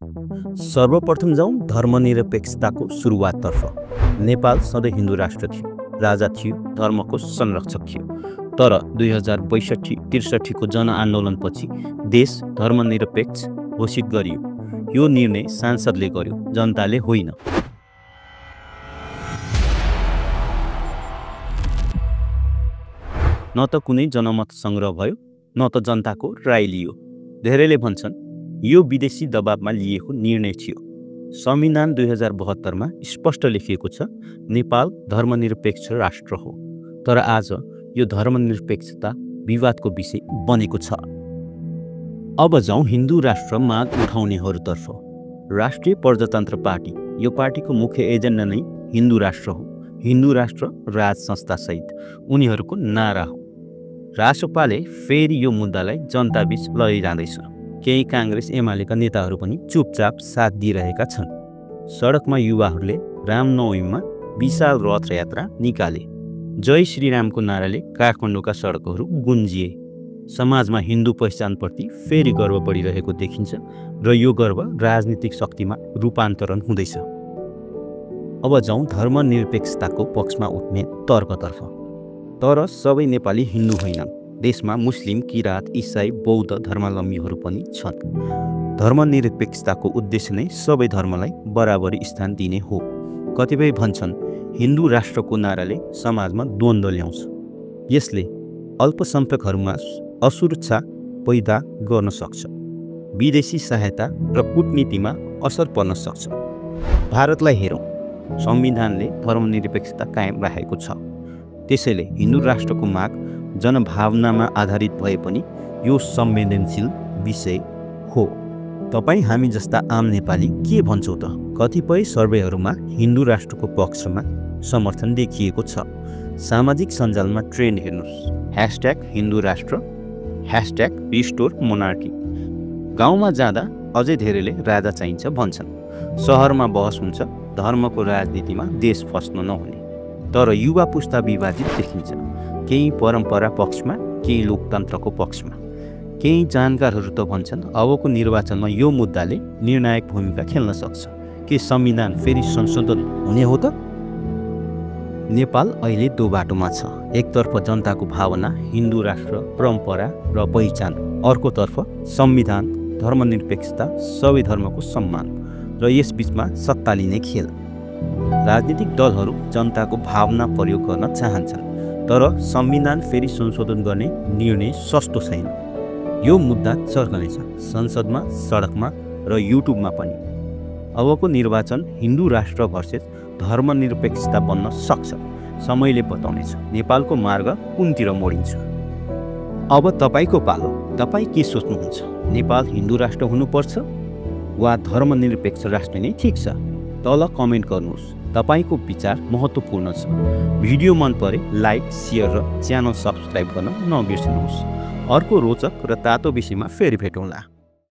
सर्वप्रथम जाउँ धर्मनिरपेक्षताको सुरुवाततर्फ। नेपाल सधैँ हिन्दू राष्ट्र थियो, राजा थियो, धर्मको संरक्षक थियो। तर 2062-63 को जनआन्दोलनपछि देश धर्मनिरपेक्ष घोषित गरियो। यो निर्णय सांसदले गर्यो, जनताले होइन। न त कुनै जनमत संग्रह भयो, न त जनताको राय लियो। धेरैले भन्छन् यो विदेशी दबावमा लिएको निर्णय थियो। संविधान 2072 मा स्पष्ट लेखिएको छ, नेपाल धर्मनिरपेक्ष राष्ट्र हो। तर आज यो धर्मनिरपेक्षता विवादको विषय बनेको छ। अब जाउँ हिन्दू राष्ट्र माग उठाउनेहरूतर्फ। राष्ट्रिय प्रजातन्त्र पार्टी, यो पार्टीको मुख्य एजेन्डा नै हिन्दू राष्ट्र हो। हिन्दू राष्ट्र राज संस्था सहित उनीहरूको नारा हो। रासोपाले फेरि यो मुद्दालाई जनताबीच लैजाँदैछ। केही काङ्ग्रेस एमालेका नेताहरू पनि चुपचाप साथ दिइरहेका छन्। सडकमा युवाहरूले रामनवमीमा विशाल रथ यात्रा निकाले। जय श्रीरामको नाराले काठमाडौँका सडकहरू गुन्जिए। समाजमा हिन्दू पहिचानप्रति फेरि गर्व बढिरहेको देखिन्छ र यो गर्व राजनीतिक शक्तिमा रूपान्तरण हुँदैछ। अब जाउँ धर्मनिरपेक्षताको पक्षमा उठ्ने तर्कतर्फ। तर सबै नेपाली हिन्दू होइनन्। देशमा मुस्लिम, किरात, इसाई, बौद्ध धर्मावलम्बीहरू पनि छन्। धर्मनिरपेक्षताको उद्देश्य नै सबै धर्मलाई बराबरी स्थान दिने हो। कतिपय भन्छन् हिन्दू राष्ट्रको नाराले समाजमा द्वन्द्व ल्याउँछ। यसले अल्पसंख्यकहरूमा असुरक्षा पैदा गर्न सक्छ। विदेशी सहायता र कूटनीतिमा असर पर्न सक्छ। भारतलाई हेरौँ, संविधानले धर्मनिरपेक्षता कायम राखेको छ। त्यसैले हिन्दू राष्ट्रको माग जनभावनामा आधारित भए पनि यो संवेदनशील विषय हो। तपाईँ हामी जस्ता आम नेपाली के भन्छौँ त? कतिपय सर्वेहरूमा हिन्दू राष्ट्रको पक्षमा समर्थन देखिएको छ। सामाजिक सञ्जालमा ट्रेन्ड हेर्नुहोस्, #हिन्दू राष्ट्र, #रिस्टोर मोनार्की। गाउँमा जाँदा अझै धेरैले राजा चाहिन्छ भन्छन्। सहरमा बहस हुन्छ धर्मको राजनीतिमा देश फस्न नहुने। तर युवा पुस्ता विभाजित देखिन्छ, केही परम्परा पक्षमा, केही लोकतन्त्रको पक्षमा। केही जानकारहरू त भन्छन् अबको निर्वाचनमा यो मुद्दाले निर्णायक भूमिका खेल्न सक्छ। के संविधान फेरि संशोधन हुने हो त? नेपाल अहिले दो बाटोमा छ। एकतर्फ जनताको भावना, हिन्दू राष्ट्र, परम्परा र पहिचान, अर्कोतर्फ संविधान, धर्मनिरपेक्षता, सबै धर्मको सम्मान र यसबीचमा सत्ता लिने खेल। राजनीतिक दलहरू जनताको भावना प्रयोग गर्न चाहन्छन्, तर संविधान फेरि संशोधन गर्ने निर्णय सस्तो छैन। यो मुद्दा चर्कनेछ संसदमा, सडकमा र युट्युबमा पनि। अबको निर्वाचन हिन्दू राष्ट्र भर्सेस धर्मनिरपेक्षता बन्न सक्छ। समयले बताउनेछ नेपालको मार्ग कुनतिर मोडिन्छ। अब तपाईँको पालो। तपाईँ के सोच्नुहुन्छ? नेपाल हिन्दू राष्ट्र हुनुपर्छ वा धर्मनिरपेक्ष राष्ट्र नै ठिक छ? तल कमेन्ट गर्नुहोस्। तपाईको विचार महत्त्वपूर्ण छ। भिडियो मन परे लाइक, शेयर र च्यानल सब्स्क्राइब गर्न नबिर्सनुहोस्। अर्को रोचक र तातो विषयमा फेरि भेटौँला।